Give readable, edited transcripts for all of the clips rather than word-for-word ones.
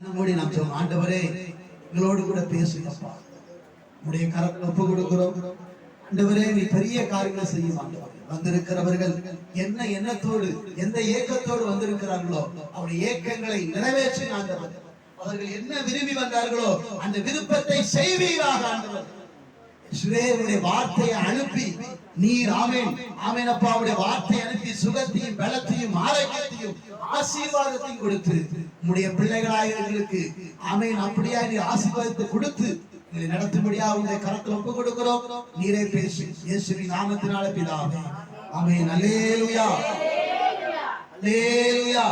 நம்மோடு நாம் சொல்லும், ஆண்டவரே எங்களோடு கூட பேசுங்கப்பா, உடைய கரத்தில் ஒப்பு கொடுக்கிறோம். ஆண்டவரே நீ பெரிய காரியங்களை செய்யும் ஆண்டவரே. வந்திருக்கிறவர்கள் என்ன எண்ணத்தோடு எந்த ஏக்கத்தோடு வந்திருக்கிறார்களோ அவருடைய ஏக்கங்களை நிறைவேற்றி ஆண்டவர், அவர்கள் என்ன விரும்பி வந்தார்களோ அந்த விருப்பத்தை செய்வீராக ஆண்டவர். சுரேவுடைய வார்த்தையை அனுப்பி நீர் ஆமேன் ஆமேன் அப்பா, அவருடைய வார்த்தையை அனுப்பி சுகத்தையும் பலத்தையும் ஆரோக்கியத்தையும் ஆசீர்வாதத்தையும் கொடுத்து உம்முடைய பிள்ளைகளாயவர்களுக்கு ஆமேன் அப்படியா நீர் ஆசீர்வாதத்தை கொடுத்து எங்களை நடத்தும்படியா உங்களுடைய கரத்தில் ஒப்பு கொடுக்கிறோம். நீரே பேசு இயேசுவின் நாமத்தினால பிதாவே ஆமேன். அல்லேலூயா அல்லேலூயா.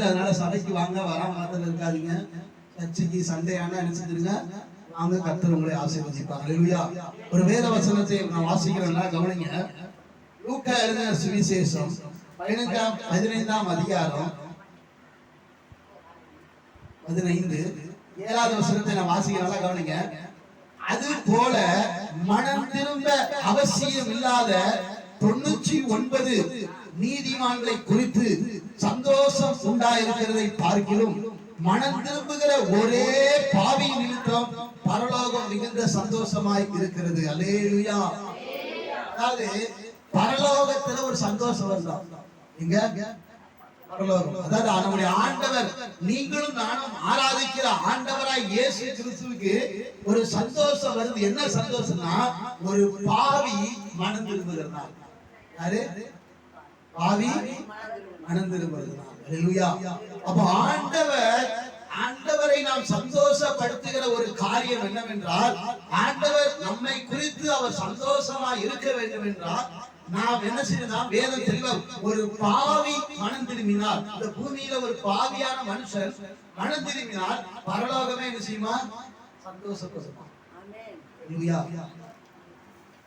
அதனால சபைக்கு வாங்க, வராம மாத்திரம் இருக்காதீங்க. சர்ச்சைக்கு சண்டே ஆனா நினைச்சிருங்க வாங்க, கர்த்தர் உங்களை ஆசீர்வதிப்பார். அல்லேலூயா. ஒரு வேத வசனத்தை நான் வாசிக்கிறேன்னா கவனிங்க. லூக்கா எழுதின சுவிசேஷம் 15ஆம் அதிகாரம் 15 7வது வசனத்தை நான் வாசிக்கிறேன்னா கவனிங்க. அது போல மனம் திரும்ப அவசியம் இல்லாத 99 நீதிமான்களை குறித்து சந்தோஷம் உண்டாயிருக்கிறதை பார்க்கிலும் மனம் திரும்புகிற ஒரே பாவி நிமித்தம் பரலோகம் மிகுந்த சந்தோஷமாய் இருக்கிறது. அல்லேலூயா. அதாவது பரலோகத்துல ஒரு சந்தோஷம் வந்தோம். இங்க பரலோகம், அதாவது நம்முடைய ஆண்டவர் நீங்களும் நானும் ஆராதிக்கிற ஆண்டவராய் இயேசு கிறிஸ்துவுக்கு ஒரு சந்தோஷம் வருது. என்ன சந்தோஷம்னா, ஒரு பாவி மனம் திரும்புகிறதா. யாரு பாவி மனம் திரும்புகிறதா. அல்லேலூயா. அப்ப ஆண்டவரை நாம் சந்தோஷப்படுத்துகிற ஒரு காரியம் என்னவென்றால், ஆண்டவர் நம்மை குறித்து அவர் சந்தோஷமா இருக்க வேண்டும் என்றால் நாம் என்ன செய்யணும்? வேதம் தெளிவா, ஒரு பாவி மனம் திரும்பினால், இந்த பூமியில ஒரு பாவியான மனுஷன் மனம் திரும்பினால் பரலோகமே என்ன செய்யுமா? சந்தோஷப்படுமா.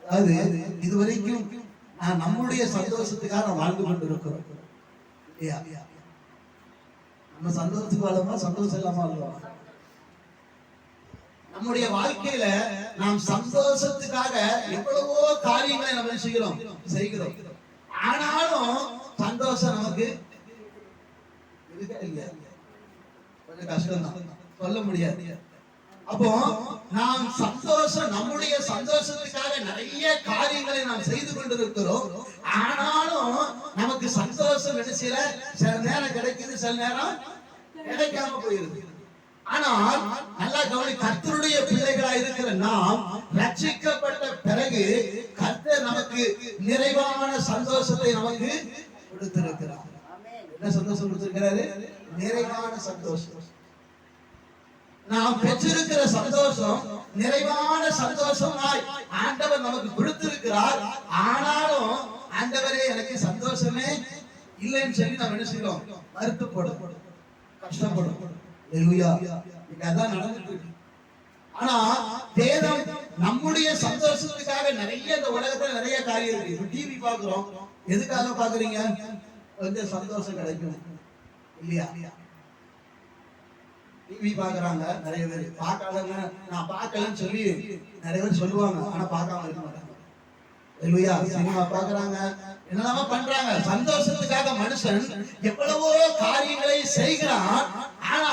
அதாவது இதுவரைக்கும் நான் நம்முடைய சந்தோஷத்துக்காக வாழ்ந்து கொண்டு இருக்கிறோம். நம்ம சந்தோஷத்துக்கு வாழமா, சந்தோஷம் இல்லாம வாழ்வோம். நம்முடைய வாழ்க்கையில நாம் சந்தோஷத்துக்காக எவ்வளவோ காரியங்களை நம்ம செய்கிறோம். ஆனாலும் சந்தோஷம் நமக்கு இருக்கா இல்லையா? கொஞ்சம் கஷ்டம் தான், சொல்ல முடியாது. அப்போ நாம் சந்தோஷம், நம்முடைய சந்தோஷத்துக்காக நிறைய காரியங்களை நாம் செய்து கொண்டிருக்கிறோம். ஆனாலும் நமக்கு சந்தோஷம் என்ன செய்யல, சில நேரம் கிடைக்குது, சில நேரம் கிடைக்காம போயிருது. ஆனால் நல்லா கவனி, கர்த்தருடைய பிள்ளைகளாய் இருக்கிற நாம் ரட்சிக்கப்பட்ட பிறகு கர்த்தர் நமக்கு நிறைவான சந்தோஷத்தை நமக்கு கொடுத்திருக்கிறார். என்ன சந்தோஷம் கொடுத்திருக்கிறாரு? நிறைவான சந்தோஷம். நாம் பெற்றிருக்கிற சந்தோஷம் நிறைவான சந்தோஷமாய் ஆண்டவர் நமக்கு கொடுத்திருக்கிறார். ஆனாலும் ஆண்டவரே எனக்கு சந்தோஷமே இல்லைன்னு சொல்லி நாம் என்ன செய்யறோம்? வருத்தப்படும், கஷ்டப்படும். அதான் நடந்துட்டு இருக்கு. ஆனா வேதம் நம்முடைய சந்தோஷத்துக்காக நிறைய, இந்த உலகத்துல நிறைய காரியம் இருக்கு. டிவி பாக்குறோம், எதுக்காக பாக்குறீங்க? கொஞ்சம் சந்தோஷம் கிடைக்கும் இல்லையா? டிவி பாக்குறாங்க நிறைய பேர். பார்க்காதவங்க நான் பார்க்கலன்னு சொல்லி நிறைய பேர் சொல்லுவாங்க, ஆனா பார்க்காம இருக்க மாட்டாங்க. சினிமா பாக்குறாங்க, என்னெல்லாம பண்றாங்க. சந்தோஷத்துக்காக மனுஷன் எவ்வளவோ காரியங்களை செய்கிறான். ஆனா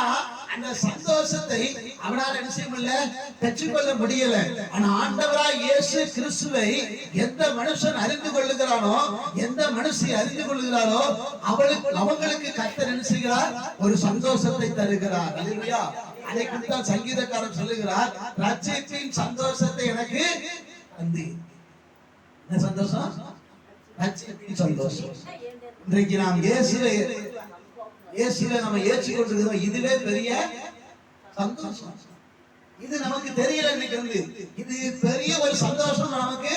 அந்த சந்தோஷத்தை அவனால் என்ன செய்ய முடியல, பெற்றுக்கொள்ள முடியல. ஆனா ஆண்டவராய் இயேசு கிறிஸ்துவை எந்த மனுஷன் அறிந்து கொள்ளுகிறானோ, எந்த மனுஷி அறிந்து கொள்ளுகிறாரோ அவங்களுக்கு கர்த்தர் என்ன செய்கிறார்? ஒரு சந்தோஷத்தை தருகிறார். அல்லேலூயா. அதை குறித்து சங்கீதக்காரன் சொல்லுகிறார், ரட்சிப்பின் சந்தோஷத்தை எனக்கு தந்தி. என்ன சந்தோஷம்? ரட்சிப்பின் சந்தோஷம். இன்றைக்கு நாம் இயேசுவை நம்ம ஏற்றுக்கொண்டிருக்கிறோம். இதுவே பெரிய சந்தோஷம். இது நமக்கு தெரியல. இன்னைக்கு வந்து இது பெரிய ஒரு சந்தோஷம் நமக்கு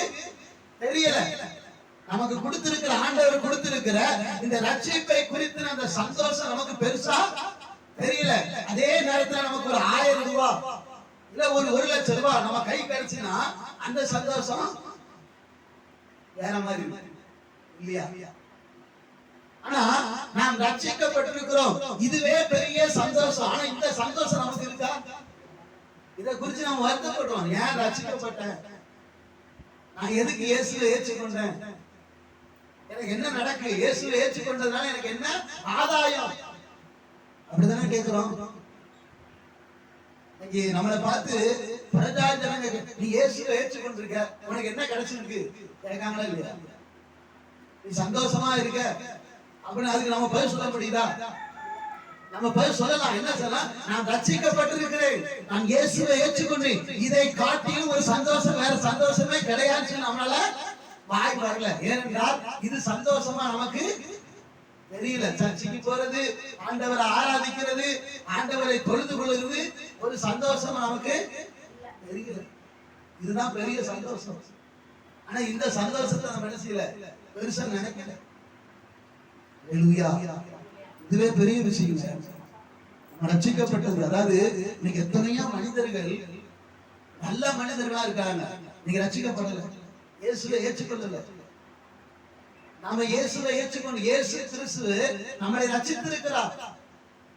தெரியல. நமக்கு கொடுத்திருக்கிற ஆண்டவர் கொடுத்திருக்கிற இந்த ரட்சிப்பை குறித்து அந்த சந்தோஷம் நமக்கு பெருசா தெரியல. அதே நேரத்துல நமக்கு ஒரு 1000 ரூபாய் இல்ல ஒரு 1 லட்சம் ரூபாய் நம்ம கை கிடைச்சுன்னா அந்த சந்தோஷம் வேற மாதிரி இல்லையா? ஆனா நாம் ரட்சிக்கப்பட்டிருக்கிறோம், இதுவே பெரிய சந்தோஷம். ஆனா இந்த சந்தோஷம் நமக்கு இருக்கா? இதை குறிச்சு நாம் வருத்தப்படுறோம். ஏன் ரட்சிக்கப்பட்டேன்? நான் எதுக்கு இயேசுவை ஏற்றுக்கொண்டேன்? எனக்கு என்ன நடக்கு? இயேசுவை ஏற்றுக்கொண்டதுனால எனக்கு என்ன ஆதாயம்? அப்படித்தானே கேட்கிறோம். இன்னைக்கு நம்மளை பார்த்து பிரஜா ஜனங்க நீ இயேசுவை ஏற்றுக்கொண்டிருக்க, உனக்கு என்ன கிடைச்சிருக்கு கேட்காங்களா இல்லையா? நீ சந்தோஷமா இருக்க அப்படின்னு அதுக்கு நம்ம பதில் சொல்ல முடியுதா? நம்ம பதில் சொல்லலாம். என்ன சொல்லலாம்? நான் ரட்சிக்கப்பட்டிருக்கிறேன், நான் இயேசுவை ஏற்றுக்கொண்டேன், இதை காட்டிலும் ஒரு சந்தோஷம் வேற சந்தோஷமே கிடையாதுன்னு நம்மளால வாய் வரல. ஏனென்றால் இது சந்தோஷமா நமக்கு தெரியல. சர்ச்சைக்கு போறது, ஆண்டவரை ஆராதிக்கிறது, ஆண்டவரை தொழுது கொள்வது ஒரு சந்தோஷம் நமக்கு தெரியல. இதுதான் பெரிய சந்தோஷம். ஆனா இந்த சந்தோஷத்தை நம்ம என்ன செய்யல, பெருசா நினைக்கல. இதுவே பெரிய விஷயம். ரட்சிக்கப்பட்டது. அதாவது இன்னைக்கு எத்தனையோ மனிதர்கள் நல்ல மனிதர்களா இருக்காங்க, நீங்க ரட்சிக்கப்படல, இயேசுவை ஏற்றுக்கொள்ளல. நாம இயேசுவை ஏற்றுக்கொண்டு இயேசு கிறிஸ்து நம்மளை ரட்சித்திருக்கிறார்.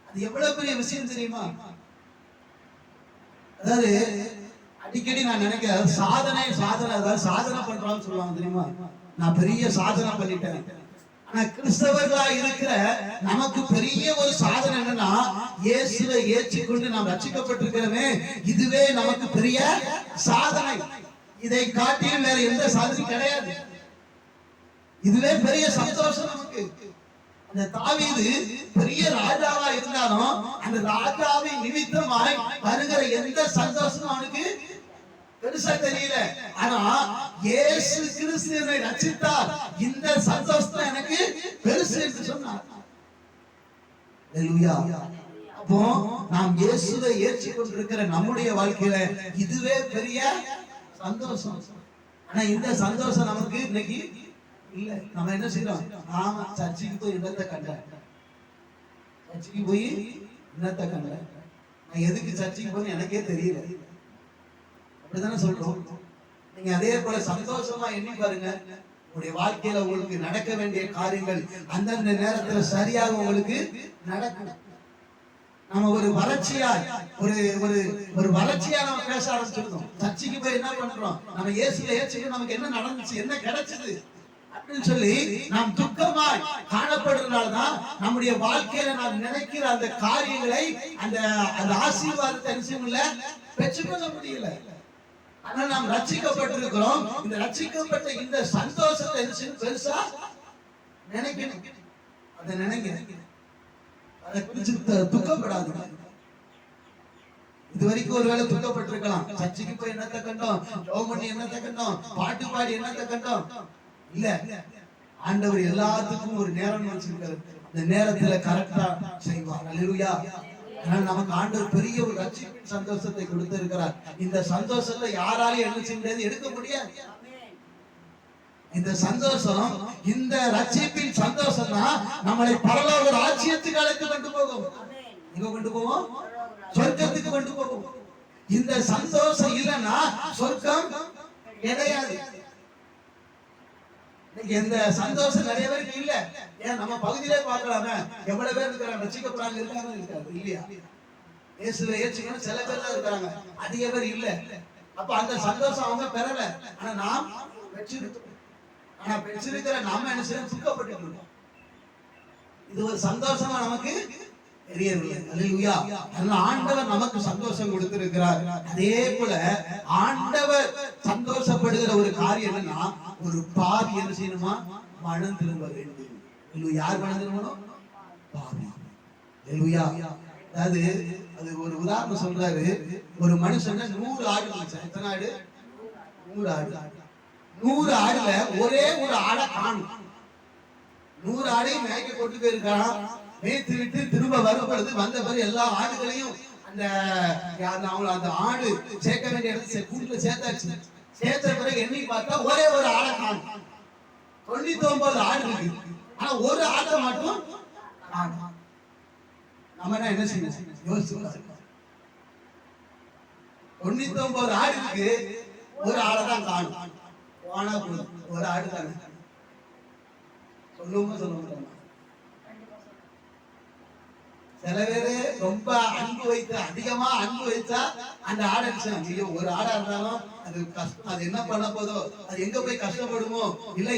அது எவ்வளவு பெரிய விஷயம் தெரியுமா? அதாவது அடிக்கடி நான் நினைக்கிறேன், சாதனை அதாவது சாதனை பண்றான்னு சொல்லுவாங்க தெரியுமா? நான் பெரிய சாதனை பண்ணிட்டேன். ஆனா கிறிஸ்தவர்களா இருக்கிற நமக்கு பெரிய ஒரு சாதனை என்னன்னா, இயேசுவை ஏற்றுக்கொண்டு நாம் ரட்சிக்கப்பட்டிருக்கிறோமே, இதுவே நமக்கு பெரிய சாதனை. இதை காட்டியும் வேற எந்த சாதனையும் கிடையாது. இதுவே பெரிய சந்தோஷம் நமக்கு. அந்த தாவீது பெரிய ராஜாவா இருந்தாலும் அந்த ராஜாவின் நிமித்தமாய் வருகிற எந்த சந்தோஷமும் அவனுக்கு பெருசா தெரியல. ஆனா இயேசு கிறிஸ்து என்னை ரட்சித்தார், இந்த சந்தோஷம் எனக்கு பெருசு என்று சொன்னார். அல்லேலூயா. அப்போ நாம் இயேசுவை ஏற்றுக்கொண்டிருக்கிற நம்முடைய வாழ்க்கையில இதுவே பெரிய சந்தோஷம். ஆனா இந்த சந்தோஷம் நமக்கு இன்னைக்கு இல்ல. நம்ம என்ன செய்யறோம்? ஆமா, சர்ச்சுக்கு போய் என்னத்தை கண்ட, சர்ச்சுக்கு போய் என்னத்தை கண்ட, நான் எதுக்கு சர்ச்சுக்கு போய் எனக்கே தெரியல, அப்படித்தானே சொல்றோம். நீங்க அதே போல சந்தோஷமா எண்ணி பாருங்க, உங்களுடைய வாழ்க்கையில உங்களுக்கு நடக்க வேண்டிய காரியங்கள் அந்தந்த நேரத்துல சரியாக உங்களுக்கு நடக்கும். நம்ம ஒரு வளர்ச்சியா ஒரு வளர்ச்சியா நம்ம பேச ஆரம்பிச்சிருக்கோம். சர்ச்சுக்கு போய் என்ன பண்றோம்? நம்ம இயேசுவை ஏற்றுக்கொண்டு நமக்கு என்ன நடந்துச்சு, என்ன கிடைச்சது அப்படின்னு சொல்லி நாம் துக்கமாய் காணப்படுறதுனாலதான் நம்முடைய வாழ்க்கையில நாம் நினைக்கிற அந்த காரியங்களை, அந்த ஆசீர்வாதத்தை பெற்றுக்கொள்ள முடியல. ஆனா நாம் ரட்சிக்கப்பட்டிருக்கிறோம். இந்த ரட்சிக்கப்பட்ட இந்த சந்தோஷத்தை பெருசா நினைக்கணும். அதை நினைங்க, அதை குறிச்சு துக்கப்படாது. இது வரைக்கும் ஒருவேளை துக்கப்பட்டிருக்கலாம். சர்ச்சுக்கு போய் என்னத்தை கண்டோம், ஜெபம் பண்ணி என்னத்தை கண்டோம், பாட்டு பாடி என்னத்தை கண்டோம். இல்ல, ஆண்டவர் எல்லாத்துக்கும் ஒரு நேரம் வச்சிருக்காரு. அந்த நேரத்துல கரெக்டா செய்வார். அல்லேலூயா. அதனால நமக்கு ஆண்டவர் பெரிய ஒரு ரட்சிப்பின் சந்தோஷத்தை கொடுத்திருக்கிறார். இந்த சந்தோஷத்தை யாராலையும் என்ன செய்ய எடுக்க முடியாது. இந்த சந்தோஷம், இந்த ரட்சிப்பின் சந்தோஷம் தான் நம்மளை பரலோக ராஜ்யத்துக்கு அழைத்து கொண்டு போகும். எங்க கொண்டு போவோம்? சொர்க்கத்துக்கு கொண்டு போகும். இந்த சந்தோஷம் இல்லைன்னா சொர்க்கம் கிடையாது. இந்த சந்தோஷம் நிறைய பேருக்கு இல்ல. ஏன் நம்ம பகுதியிலே பார்க்கலாமே, எவ்வளவு பேர் இருக்கிறாங்க ரட்சிக்கப்படுறாங்க, இருக்காங்க இல்லையா? இயேசுவை ஏற்றுக்கணும் சில பேர் தான் இருக்கிறாங்க, அதிக பேர் இல்ல. அப்ப அந்த சந்தோஷம் அவங்க பெறல. ஆனா நாம் பெற்றிருக்கிறோம். ஆனா பெற்றிருக்கிற நாம என்ன செய்யணும்? துக்கப்பட்டு இருக்கோம். இது ஒரு சந்தோஷமா நமக்கு தெரியவில்லை. அல்லேலூயா. அதனால ஆண்டவர் நமக்கு சந்தோஷம் கொடுத்திருக்கிறார். அதே போல ஆண்டவர் சந்தோஷப்படுகிற ஒரு காரியம் என்னன்னா, ஒரு பாவி என்ன செய்யணுமா? மனம் திரும்ப வேண்டும். யார் மனம் திரும்பணும்? பாவி. அல்லேலூயா. அதாவது அது ஒரு உதாரணம் சொல்றாரு. ஒரு மனுஷன் 100 ஆடு வச்சான். எத்தனை ஆடு? 100 ஆடு. 100 ஆடுல ஒரே ஒரு ஆடை காணும். 100 ஆடையும் மேய்க்க கொண்டு போயிருக்கான். மேய்த்து விட்டு திரும்ப வரும்பொழுது வந்த பிறகு எல்லா ஆடுகளையும் அந்த ஆடு சேர்க்க வேண்டிய இடத்துல கூட்டுல சேர்த்தாச்சு. சேர்த்த பிறகு எண்ணி பார்த்தா ஒரே ஒரு ஆடை காணும். 99 ஆடு இருக்கு, ஆனா ஒரு ஆடை மட்டும் காணும். நம்ம என்ன செய்யணும்? யோசிச்சு 99 ஆடு இருக்கு, ஒரு ஆடை தான் காணும். போனா போதும், ஒரு ஆடு தானே. சொல்லுவோமா சொல்ல மாட்டோமா? சில பேரு ரொம்ப அன்பு வைத்து அதிகமா அன்பு வைத்தா அந்த ஆடை ஐயோ ஒரு ஆடா இருந்தாலும் அது கஷ்டம், அது என்ன பண்ண போதோ, அது எங்க போய் கஷ்டப்படுமோ, இல்ல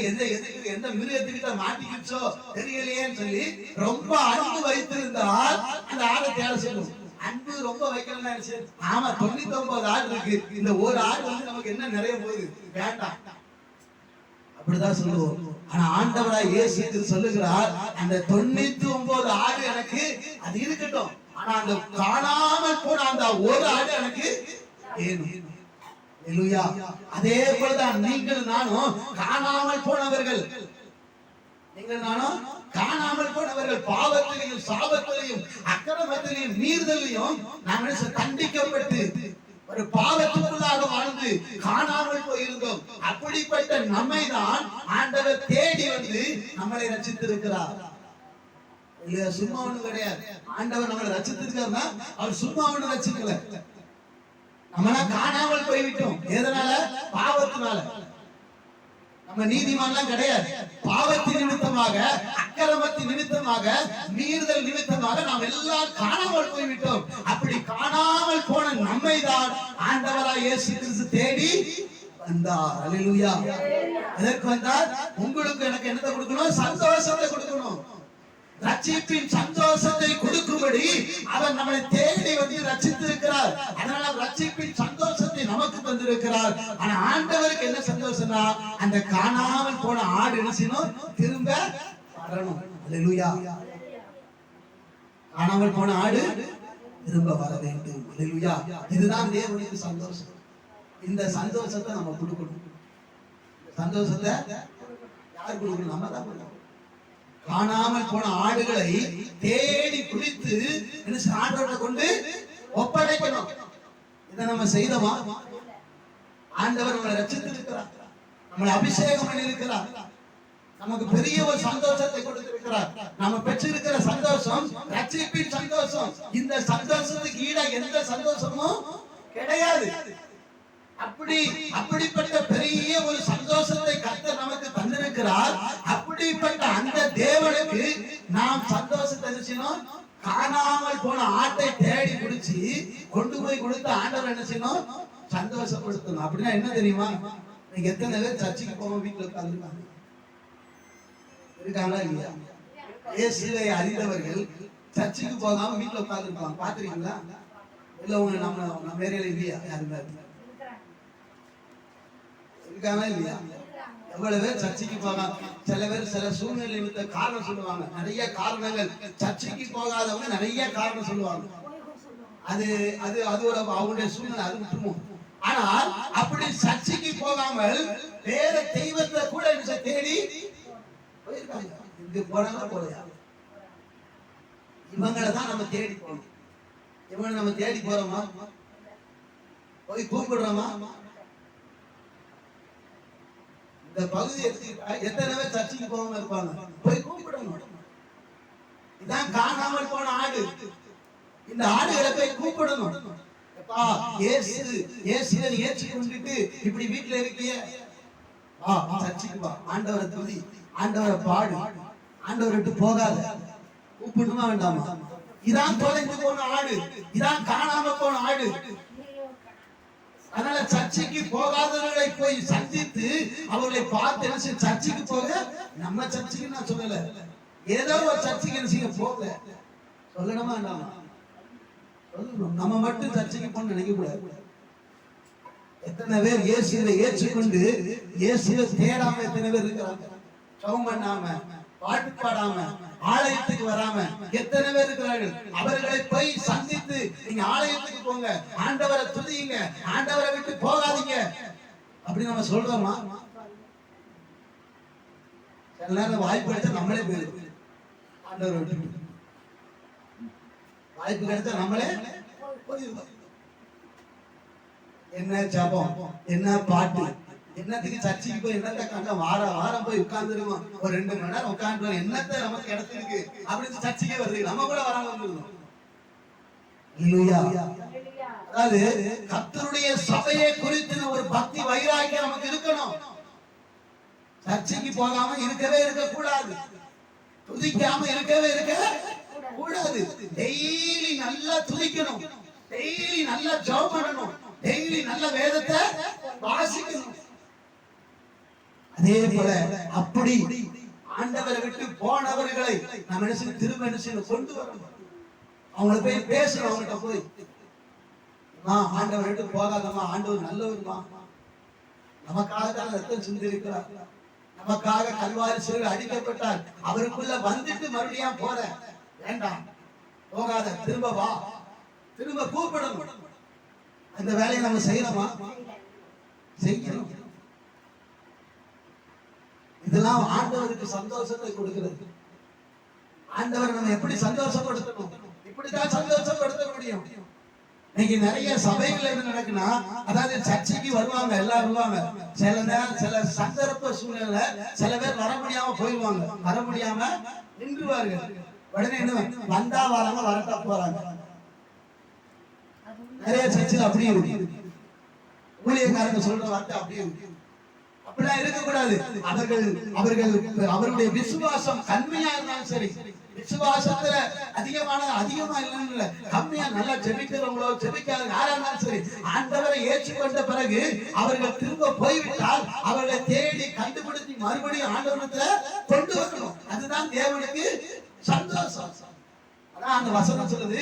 எந்த மிருகத்துக்கிட்ட மாட்டிக்கிச்சோ தெரியலையேன்னு சொல்லி ரொம்ப அன்பு வைத்திருந்தால் அந்த ஆடை தேட சொல்லும். அன்பு ரொம்ப வைக்கலாம், ஆமா 99 ஆடு இருக்கு, இந்த ஒரு ஆடு வந்து நமக்கு என்ன நிறைய போகுது, வேண்டாம் அப்படிதான் சொல்லுவோம். ஆனா ஆண்டவராய் இயேசு சொல்லுகிறார், அந்த 99 ஆடு எனக்கு அது இருக்கட்டும், ஆனா அந்த காணாமல் போன அந்த ஒரு ஆடு எனக்கு வேணும். அல்லேலூயா. அதே போலதான் நீங்கள் நானும் காணாமல் போனவர்கள், நீங்கள் நானும் காணாமல் போனவர்கள், பாவத்திலையும் சாபத்திலையும் அக்கிரமத்திலையும் மீறுதலையும் நாம் தண்டிக்கப்பட்டு ஒரு பாவத்துக்குள்ளாக வாழ்ந்து காணாமல் போயிருந்தோம். அப்படிப்பட்ட நம்மை தான் ஆண்டவர் தேடி வந்து நம்மளை ரட்சித்திருக்கிறார். இல்ல சும்மா ஒண்ணு கிடையாது. ஆண்டவர் நம்மளை ரட்சித்திருக்காருன்னா அவர் சும்மா ஒண்ணு ரட்சிக்கல. நம்மளா காணாமல் போய்விட்டோம். எதனால? பாவத்தினால. நம்ம நீதிமான்லாம் கிடையாது. பாவத்தின் நிமித்தமாக, அக்கிரமத்தின் நிமித்தமாக, மீறுதல் நிமித்தமாக நாம் எல்லாம் காணாமல் போய்விட்டோம். அப்படி காணாமல் போன நம்மை தான் ஆண்டவராய் இயேசு கிறிஸ்து தேடி வந்தார். அல்லேலூயா. எதற்கு வந்தார்? உங்களுக்கு எனக்கு என்னத்தை கொடுக்கணும்? சந்தோஷத்தை கொடுக்கணும். ரட்சிப்பின் சந்தோஷத்தை கொடுக்கும்படி அவர் நம்மை தேடி வந்து ரட்சித்திருக்கிறார். அதனால ரட்சிப்பின் சந்தோஷத்தை நமக்கு தந்திருக்கிறார். ஆனா ஆண்டவருக்கு என்ன சந்தோஷம்னா, அந்த காணாமல் போன ஆடு என்ன செய்யணும்? திரும்ப வரணும். அல்லேலூயா. காணாமல் போன ஆடு திரும்ப வர வேண்டும். அல்லேலூயா. இதுதான் தேவனுக்கு சந்தோஷம். இந்த சந்தோஷத்தை நம்ம கொடுக்கணும். சந்தோஷத்தை யார் கொடுக்கணும்? நம்ம தான் கொடுக்கணும். காணாமல் போன ஆடுகளை தேடி பிடித்து ஆண்டவரை கொண்டு ஒப்படைக்கணும். இதை நம்ம செய்தோமா? ஆண்டவர் நம்மளை ரட்சித்திருக்கிறார், நம்மளை அபிஷேகம் பண்ணியிருக்கிறார், நமக்கு பெரிய ஒரு சந்தோஷத்தை கொடுத்திருக்கிறார். நம்ம பெற்றிருக்கிற சந்தோஷம் ரட்சிப்பின் சந்தோஷம். இந்த சந்தோஷத்துக்கு ஈடா எந்த சந்தோஷமும் கிடையாது. அப்படிப்பட்ட பெரிய ஒரு சந்தோஷத்தை கர்த்தர் நமக்கு தந்திருக்கிறார். அப்படிப்பட்ட அந்த தேவனுக்கு நாம் சந்தோஷத்தை செய்யணும். காணாமல் போன ஆட்டை தேடி பிடிச்சி கொண்டு போய் கொடுத்த ஆண்டவர் என்ன செய்யணும்? சந்தோஷப்படுத்தணும். அப்படின்னா என்ன தெரியுமா? நீங்க எத்தனை பேர் சர்ச்சைக்கு போக வீட்டுல உட்கார்ந்துருக்காங்க? இருக்காங்களா இல்லையா? இயேசுவை அறிந்தவர்கள் சர்ச்சைக்கு போகாம வீட்டுல உட்கார்ந்துருப்பாங்க. பாத்துருக்கீங்களா? இல்ல உங்க நம்ம ஏரியால இல்லையா? யாருமே இருக்காங்களா இல்லையா? எவ்வளவு பேர் சர்ச்சைக்கு போகாம, சில பேர் சில சூழ்நிலை நிமித்த காரணம் சொல்லுவாங்க. நிறைய காரணங்கள். சர்ச்சைக்கு போகாதவங்க நிறைய காரணம் சொல்லுவாங்க. அது அது அது ஒரு அவங்களுடைய சூழ்நிலை, அது விட்டுருவோம். ஆனால் அப்படி சர்ச்சைக்கு போகாமல் வேற தெய்வத்தை கூட தேடி போயிருக்காங்க. இங்க போனா போலையா? இவங்களை தான் நம்ம தேடி போகணும். இவங்களை நம்ம தேடி போறோமா? போய் கூப்பிடுறோமா? இந்த பகுதி எத்தனை பேர் சர்ச்சைக்கு போகாம இருப்பாங்க? போய் கூப்பிடணும். இதான் காணாமல் போன ஆடு. இந்த ஆடுகளை போய் கூப்பிடணும். இயேசுவை ஏற்றுக்கொண்டுட்டு இப்படி வீட்டுல இருக்கிய, சர்ச்சைக்கு வா, ஆண்டவரை துதி, ஆண்டவரை பாடு, ஆண்டவரை விட்டு போகாத. கூப்பிடணுமா வேண்டாமா? இதான் தொலைந்து போன ஆடு, இதான் காணாம போன ஆடு. அதனால சர்ச்சைக்கு போகாதவர்களை போய் சந்தித்து அவர்களை பார்த்து என்ன செய்ய? சர்ச்சைக்கு போக, நம்ம சர்ச்சைக்கு நான் சொல்லல, ஏதோ ஒரு சர்ச்சைக்கு என்ன செய்ய போக சொல்லணுமா வேண்டாமா? சொல்லணும். நம்ம மட்டும் சர்ச்சைக்கு போன நினைக்க கூடாது. எத்தனை பேர் இயேசுவை ஏற்றுக்கொண்டு இயேசுவை தேடாம எத்தனை பேர் இருக்கிறாங்க? சவுண்ட் பண்ணாம, பாட்டு பாடாம, ஆலயத்துக்கு வராம எத்தனை பேர் இருக்கிறார்கள்? அவர்களை போய் சந்தித்து, நீங்க ஆலயத்துக்கு போங்க, ஆண்டவரை துதியுங்க, ஆண்டவரை விட்டு போகாதீங்க அப்படி நம்ம சொல்றோமா? சில நேரம் வாய்ப்பு கிடைச்சா நம்மளே போயிடும். ஆண்டவரை விட்டு வாய்ப்பு கிடைச்சா நம்மளே போயிடும். என்ன ஜபம், என்ன பாட்டு, என்னத்துக்கு சர்ச்சைக்கு போய் என்னத்தை கண்ட வாரம் போய் உட்கார்ந்துருவோம். ஒரு 2 மணி நேரம் உட்கார்ந்து என்னத்தை நமக்கு கிடைச்சிருக்கு அப்படின்னு சர்ச்சைக்கே வருது. நம்ம கூட வராம வந்துருந்தோம். அதாவது கர்த்தருடைய சபையை குறித்து ஒரு பக்தி வைராக்கியம் நமக்கு இருக்கணும். சர்ச்சைக்கு போகாம இருக்கவே இருக்க கூடாது. துதிக்காம இருக்கவே இருக்க கூடாது. டெய்லி நல்லா துதிக்கணும், டெய்லி நல்லா ஜெபம் பண்ணணும், டெய்லி நல்ல வேதத்தை வாசிக்கணும். அதே போல அப்படி ஆண்டவரை விட்டு போனவர்களை நம்ம என்ன திரும்ப என்ன கொண்டு வரணும். அவங்கள போய் பேசணும், அவங்ககிட்ட போய் ஆண்டவரை விட்டு போகாதம்மா, ஆண்டவர் நல்லவருமா, நமக்காக தான் ரத்தம் சிந்திருக்கிறார், நமக்காக கல்வாரி சிலுவையில் அடிக்கப்பட்டார், அவருக்குள்ள வந்துட்டு மறுபடியும் போற வேண்டாம், போகாத, திரும்ப வா, திரும்ப கூப்பிடணும். அந்த வேலையை நம்ம செய்யணுமா? செய்யணும். இதெல்லாம் ஆண்டவருக்கு சந்தோஷத்தை கொடுக்கிறது. ஆண்டவர் நம்ம எப்படி சந்தோஷப்படுத்தணும், இப்படிதான் சந்தோஷப்படுத்த முடியும். இன்னைக்கு நிறைய சபைகள் என்ன நடக்குன்னா, அதாவது சர்ச்சைக்கு வருவாங்க, எல்லாரும் வருவாங்க, சில நேரம் சில சந்தர்ப்ப சூழ்நிலை சில பேர் வர முடியாம போயிடுவாங்க, வர முடியாம நின்றுவார்கள். உடனே என்ன வந்தா வராங்க, வரட்டா போறாங்க. நிறைய சர்ச்சைகள் அப்படியே இருக்கு. ஊழியக்காரங்க சொல்ற வார்த்தை அப்படியே இருக்கு. அப்படிலாம் இருக்கக்கூடாது. அவருடைய விசுவாசம் கம்மியா இருந்தாலும் சரி, விசுவாசத்துல அதிகமா இல்லைன்னு கம்மியா நல்லா ஜெபிக்கிறவங்களோ ஜெபிக்காத யாரா இருந்தாலும் சரி, ஆண்டவரை ஏற்றுக்கொண்ட பிறகு அவர்கள் திரும்ப போய்விட்டால் அவர்களை தேடி கண்டுபிடித்து மறுபடியும் ஆண்டவரத்துல கொண்டு வரணும். அதுதான் தேவனுக்கு சந்தோஷம். அதான் அந்த வசனம் சொல்லுது,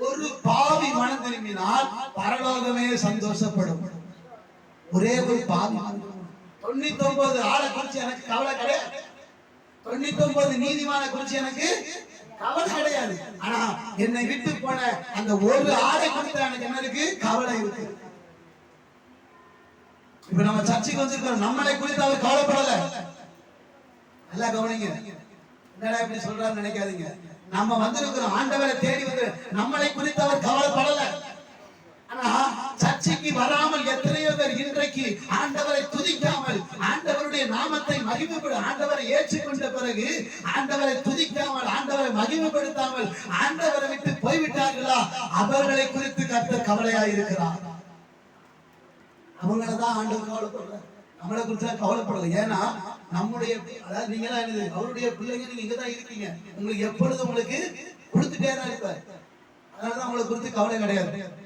ஒரு பாவி மனம் திரும்பினால் பரலோகமே சந்தோஷப்படும். ஒரே ஒரு பாவி, 99 ஆளை குறிச்சு எனக்கு கவலை கிடையாது, 99 நீதிமான குறிச்சு எனக்கு கவலை கிடையாது. ஆனா என்னை விட்டு போன அந்த ஒரு ஆளை குறித்து எனக்கு என்ன இருக்கு? கவலை இருக்கு. இப்ப நம்ம சர்ச்சைக்கு வந்திருக்கோம், நம்மளை குறித்து அவர் கவலைப்படல. நல்லா கவனிங்க, என்னடா இப்படி சொல்றாரு நினைக்காதீங்க. நம்ம வந்திருக்கிறோம், ஆண்டவரை தேடி வந்து நம்மளை குறித்து அவர் கவலைப்படல. ஆனா சர்ச்சைக்கு வராமல் எத்தனையோ பேர் இன்றைக்கு ஆண்டவரை துதிக்காமல், ஆண்டவருடைய நாமத்தை மகிமைப்பட, ஆண்டவரை ஏற்றுக்கொண்ட பிறகு ஆண்டவரை துதிக்காமல், ஆண்டவரை மகிமைப்படுத்தாமல் ஆண்டவரை விட்டு போய்விட்டார்களா, அவர்களை குறித்து கர்த்தர் கவலையாக இருக்கிறார். அவங்களதான் ஆண்டவர் கவலைப்படுறார், நம்மளை குறித்து கவலைப்படல. ஏன்னா நம்முடைய, அதாவது நீங்க எல்லாம் அவருடைய பிள்ளைங்க, நீங்க இங்கதான் இருக்கீங்க, உங்களுக்கு எப்பொழுதும் உங்களுக்கு கொடுத்துட்டே தான் இருப்பார். அதனாலதான் உங்களை குறித்து கவலை கிடையாது.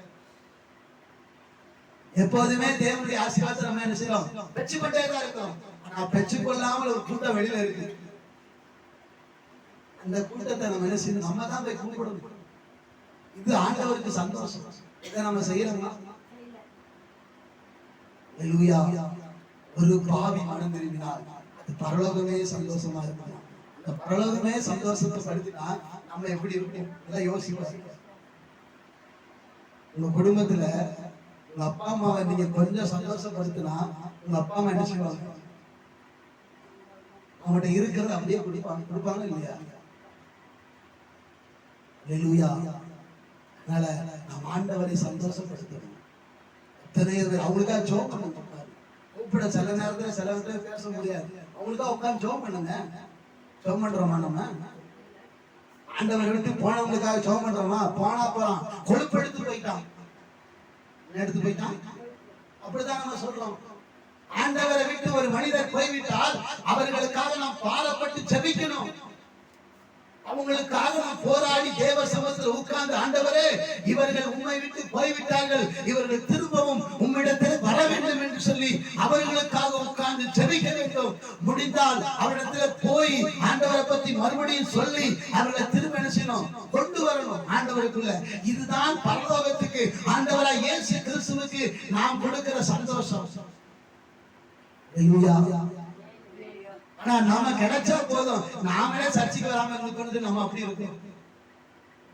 எப்போதுமே தேவனுடைய ஆசீர்வாதத்தை நம்ம என்ன செய்யறோம்? பெற்றுக்கொண்டே தான் இருக்கோம். ஆனா பெற்றுக்கொள்ளாமல் ஒரு கூட்டம் வெளியில இருக்கு. அந்த கூட்டத்தை நம்ம என்ன செய்யணும்? நம்ம தான் போய் கூப்பிடணும். இது ஆண்டவருக்கு சந்தோஷம். இதை நம்ம செய்யறோமா? ஹல்லேலூயா. ஒரு பாவி மனம் திரும்பினால் அது பரலோகமே சந்தோஷமா இருக்கும். அந்த பரலோகமே சந்தோஷத்தை படுத்தினா நம்ம எப்படி இருக்கும்? எல்லாம் யோசிப்போம். உங்க குடும்பத்துல உங்க அப்பா அம்மாவை நீங்க கொஞ்சம் சந்தோஷப்படுத்தினா உங்க அப்பா அம்மா என்ன செய்வாங்க? அவங்ககிட்ட இருக்கிறத அப்படியே கொடுப்பாங்க இல்லையா? ஹல்லேலூயா. அதனால நாம் ஆண்டவரை சந்தோஷப்படுத்தணும். எத்தனை பேர் அவங்களுக்காக ஜெபம் பண்ணுங்க. கூப்பிட சில நேரத்துல சில பேர் பேச முடியாது, அவங்களுக்காக உட்கார்ந்து ஜெபம் பண்ணுங்க. ஜெபம் பண்றோமா? நம்ம ஆண்டவரை விட்டு போனவங்களுக்காக ஜெபம் பண்றோமா? போனா போறான், கொழுப்பு எடுத்து போயிட்டான், எடுத்து போயிட்டான். அப்படிதான் நம்ம சொல்றோம். ஆண்டவரை விட்டு ஒரு மனிதர் போய்விட்டால் அவர்களுக்காக நாம் பாரப்பட்டு ஜெபிக்கணும். அவங்களுக்காக நாம் போராடி தேவ சமூகத்தில் உட்கார்ந்து, ஆண்டவரே இவர்கள் உம்மை விட்டு போய்விட்டார்கள், இவர்கள் திரும்பவும் உம்மிடத்தில் வர வேண்டும் என்று சொல்லி அவர்களுக்காக உட்கார்ந்து ஜெபிக்க வேண்டும். முடிந்தால் அவரிடத்தில் போய் ஆண்டவரை பத்தி மறுபடியும் சொல்லி அவர்களை திரும்ப என்ன செய்யணும்? கொண்டு வரணும் ஆண்டவருக்குள்ள. இதுதான் பரலோகத்துக்கு ஆண்டவராய் இயேசு கிறிஸ்துவுக்கு நாம் கொடுக்கிற சந்தோஷம். ஆனா நாம கிடைச்சா போதும், நாமளே சர்ச்சைக்கு வராம இருக்கணும். நம்ம அப்படி இருக்கோம்,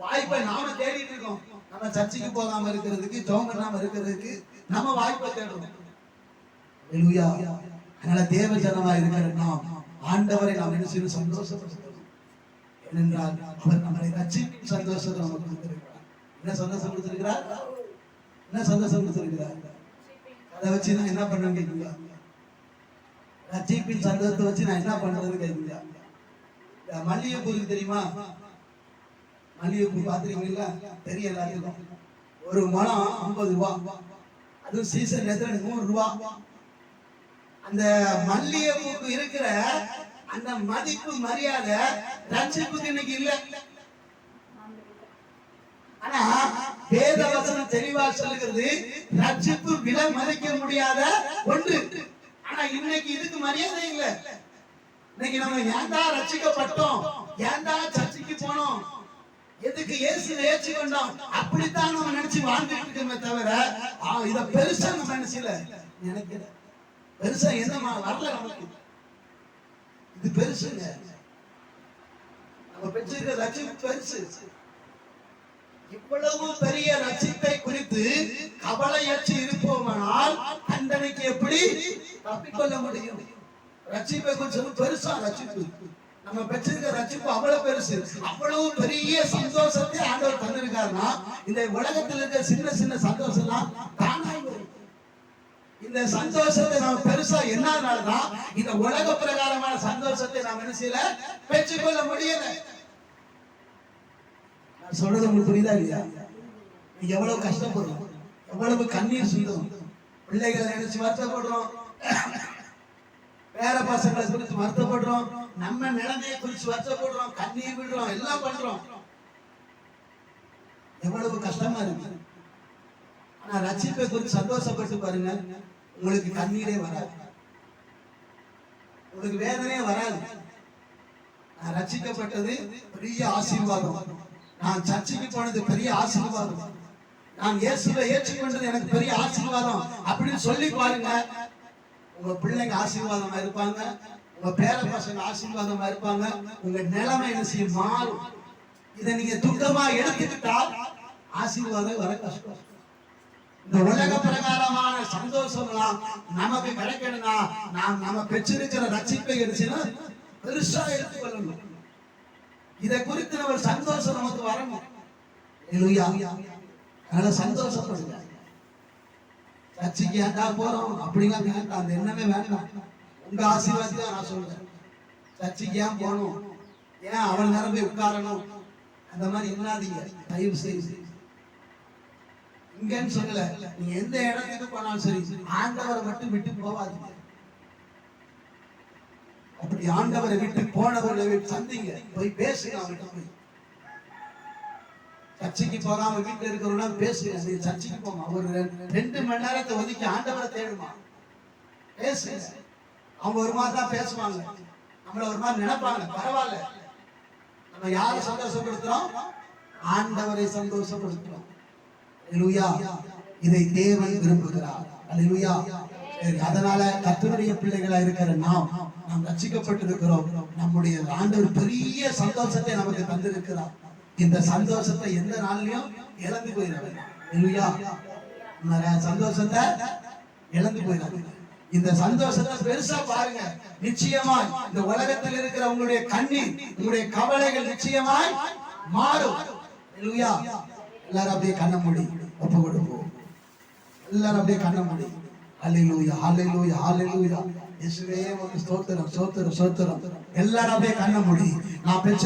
வாய்ப்பை நாம தேடிட்டு இருக்கோம். நம்ம சர்ச்சைக்கு போகாம இருக்கிறதுக்கு, ஜெபம் பண்ணாம இருக்கிறதுக்கு நம்ம வாய்ப்பை தேடுறோம். ஹல்லேலூயா. அதனால தேவ ஜனமா இருக்கிற நாம் ஆண்டவரை நாம் என்ன செய்யணும்? சந்தோஷப்படுத்தணும். ஏனென்றால் அவர் நம்மளை ரட்சிப்பின் சந்தோஷத்தை நமக்கு கொடுத்திருக்கிறார். என்ன சந்தோஷம் கொடுத்திருக்கிறார்? என்ன சந்தோஷம் கொடுத்திருக்கிறார்? அதை வச்சு நான் என்ன பண்ணேன்னு கேட்குங்க. ரட்சிப்பின் சந்தோஷத்தை வச்சு நான் என்ன பண்றதுன்னு கேட்குங்க. மல்லிகைப்பூ தெரியுமா? மல்லிகைப்பூ பாத்துருக்கீங்களா? தெரிய எல்லாத்துக்கும். ஒரு மனம் 50 ரூபாய், அதுவும் சீசன் நேரத்துல 100 ரூபாய். அந்த மல்லிகைப்பூக்கு இருக்கிற அந்த மதிப்பு மரியாதை ரட்சிப்புக்கு இன்னைக்கு இல்ல. ஆனா வேத வசனம் தெளிவா சொல்லுகிறது ரட்சிப்பு விலை மதிக்க முடியாத ஒன்று. ஆனா இன்னைக்கு இதுக்கு மரியாதை இல்லை. இன்னைக்கு நம்ம ஏன்டா ரட்சிக்கப்பட்டோம், ஏன்டா சர்ச்சுக்கு போனோம், எதுக்கு இயேசுவை ஏற்றுக்கொண்டோம், அப்படித்தான் நம்ம நினைச்சு வாழ்ந்துட்டு இருக்கோமே தவிர இத பெருசா நம்ம நினைச்சல நினைக்கிற பெருசா என்னமா வரல நமக்கு. இது பெருசுங்க. நம்ம பெற்றிருக்கிற ரட்சிப்பு பெருசு. இவ்வளவு பெரிய ரட்சிப்பை குறித்து கவலையற்று இருப்போமானால் தண்டனைக்கு எப்படி தப்பிக்கொள்ள முடியும்? ரட்சிப்பை குறித்து பெருசா ரட்சிப்பு, நம்ம பெற்றிருக்கிற ரட்சிப்பு அவ்வளவு பெருசு. அவ்வளவு பெரிய சந்தோஷத்தை ஆண்டவர் தந்திருக்காருன்னா இந்த உலகத்தில் இருக்கிற சின்ன சின்ன சந்தோஷம் எல்லாம் தானாய் வரும். இந்த சந்தோஷத்தை நம்ம பெருசா என்னதுனாலதான் இந்த உலக பிரகாரமான சந்தோஷத்தை நாம் என்ன செய்யல, பெற்றுக்கொள்ள முடியல. நான் சொல்றது உங்களுக்கு புரியுதா இல்லையா? நீங்க எவ்வளவு கஷ்டப்படுறோம், எவ்வளவு கண்ணீர் சிந்தும், பிள்ளைகளை நினைச்சு வருத்தப்படுறோம், பேர பசங்களை குறித்து வருத்தப்படுறோம், நம்ம நிலைமையை குறித்து வருத்தப்படுறோம், கண்ணீர் விடுறோம், எல்லாம் பண்றோம். எவ்வளவு கஷ்டமா இருக்கு. ஆனா ரட்சிப்பை குறித்து சந்தோஷப்பட்டு பாருங்க, உங்களுக்கு கண்ணீரே வராது, உங்களுக்கு வேதனையே வராது. நான் ரட்சிக்கப்பட்டது பெரிய ஆசீர்வாதம், நான் சர்ச்சைக்கு போனது பெரிய ஆசீர்வாதம், நான் இயேசுவை ஏற்றுக்கொண்டது எனக்கு பெரிய ஆசீர்வாதம் அப்படின்னு சொல்லி பாருங்க. உங்க பிள்ளைங்க ஆசீர்வாதமா இருப்பாங்க, உங்க பேர பசங்க ஆசீர்வாதமா இருப்பாங்க, உங்க நிலைமை என்ன செய்யும் மாறும். இதை நீங்க துக்கமா எடுத்துக்கிட்டால் ஆசீர்வாதம் வர கஷ்டம். இந்த உலக பிரகாரமான சந்தோஷம் நமக்கு கிடைக்கணும்னா நாம் நம்ம பெற்றிருக்கிற ரட்சிப்பை எடுச்சுன்னா பெருசா எடுத்துக்கொள்ளணும். இதை குறித்து நம்ம சந்தோஷம் நமக்கு வரணும். அதனால சந்தோஷப்படுங்க. சர்ச்சைக்கு ஏன்டா போறோம் அப்படின்னா வேண்டாம், அந்த எண்ணமே வேண்டாம். உங்க ஆசீர்வாதத்தை தான் நான் சொல்றேன். சர்ச்சைக்கு ஏன் போகணும், ஏன் அவள் நேரம் போய் உட்காரணும், அந்த மாதிரி எண்ணாதீங்க தயவு செய்து. இங்கன்னு சொல்லல, நீங்க எந்த இடத்துக்கு போனாலும் சரி ஆண்டவரை மட்டும் விட்டு போவாதீங்க. அப்படி ஆண்டவரை விட்டு போனவர்களை சந்திங்க, போய் பேசுங்க. அவங்ககிட்ட போய் சர்ச்சைக்கு போகாம வீட்டுல இருக்கிறவங்க பேசுங்க. நீங்க சர்ச்சைக்கு போங்க, ஒரு 2 மணி நேரத்தை ஒதுக்கி ஆண்டவரை தேடுமா, பேசுங்க. அவங்க ஒரு மாதிரி தான் பேசுவாங்க, நம்மள ஒரு மாதிரி நினைப்பாங்க, பரவாயில்ல. நம்ம யாரை சந்தோஷப்படுத்துறோம், ஆண்டவரை சந்தோஷப்படுத்துறோம். அல்லேலூயா. இதை தேவன் விரும்புகிறார். அல்லேலூயா. அதனால கர்த்தருடைய பிள்ளைகளா இருக்கிற நாம் ரட்சிக்கப்பட்டிருக்கிறோம். நம்முடைய ஆண்டவர் பெரிய சந்தோஷத்தை நமக்கு தந்திருக்கிறார். இந்த சந்தோஷத்தை எந்த நாள்லயும் இழந்து போயிடாது. அல்லேலூயா. சந்தோஷத்தை இழந்து போயிடாது. இந்த சந்தோஷத்தை பெருசா பாருங்க. நிச்சயமாய் இந்த உலகத்தில் இருக்கிற உங்களுடைய கண்ணீர், உங்களுடைய கவலைகள் நிச்சயமாய் மாறும். அல்லேலூயா. எல்லாரும் அப்படியே கண்ண மூடி ஒப்பு கொடுப்போம். எல்லாரும் அப்படியே கண்ண மூடி. ஹல்லேலூயா, ஹல்லேலூயா, ஹல்லேலூயா. இயேசுவே உமக்கு ஸ்தோத்திரம், ஸ்தோத்திரம், ஸ்தோத்திரம். எல்லாரும் அப்படியே கண்ண மூடி. நான் பெற்ற